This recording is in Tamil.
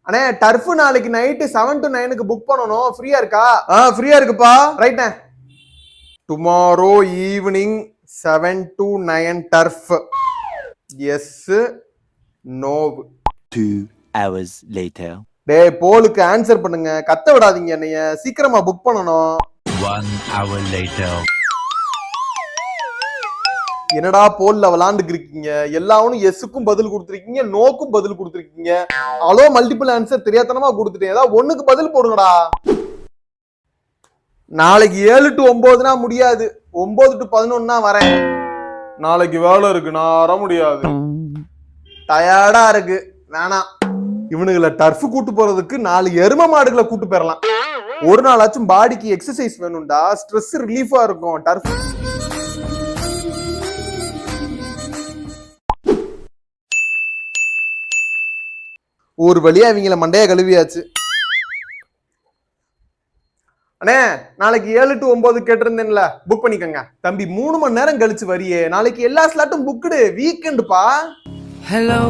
அண்ணே டர்ஃப் நாளைக்கு நைட்டு 7 to 9 புக் பண்ணணும். ஃப்ரீயா இருக்கா? ஃப்ரீயா இருக்குப்பா. ரைட்ண்ணே. Tomorrow evening 7 to 9 turf. Yes no. 2 hours later. டேய் போலுக்கு ஆன்சர் பண்ணுங்க, கத்த விடாதீங்க என்னைய, சீக்கிரமா புக் பண்ணணும். 1 hour later. என்னடா போல்ல விளாண்டுக்கு இருக்கீங்க, எல்லாரும் எஸ்ஸுக்கும் பதில் கொடுத்துருக்கீங்க, நோக்கும் பதில் கொடுத்துருக்கீங்க. அலோ மல்டிபிள் ஆன்சர் தெரியாதனமா கொடுத்துட்டேன். ஏதாவது ஒண்ணுக்கு பதில் போடுங்கடா. நாளைக்கு 7 to 9னா முடியாது, 9 to 11 வரேன். நாளைக்கு வேலை இருக்கு, நான் வர முடியாது, டயர்டா இருக்கு, வேணாம். இவனுங்களை டர்ஃப் கூட்டு போறதுக்கு 4 எரும மாடுகளை கூட்டு போயிடலாம். ஒரு நாளாச்சும் பாடிக்கு எக்ஸசைஸ் வேணும்டா, ஸ்ட்ரெஸ் ரிலீஃபா இருக்கும் டர்ஃப். ஒரு வழியா இவங்கள மண்டைய கழுவியாச்சு. அண்ணே நாளைக்கு 7 to 9 கேட்டிருந்தேன்ல, புக் பண்ணிக்கங்க. தம்பி 3 மணி நேரம் கழிச்சு வரியே, நாளைக்கு எல்லா ஸ்லாட்டும் புக்குடு, வீக்கெண்டுப்பா. Hello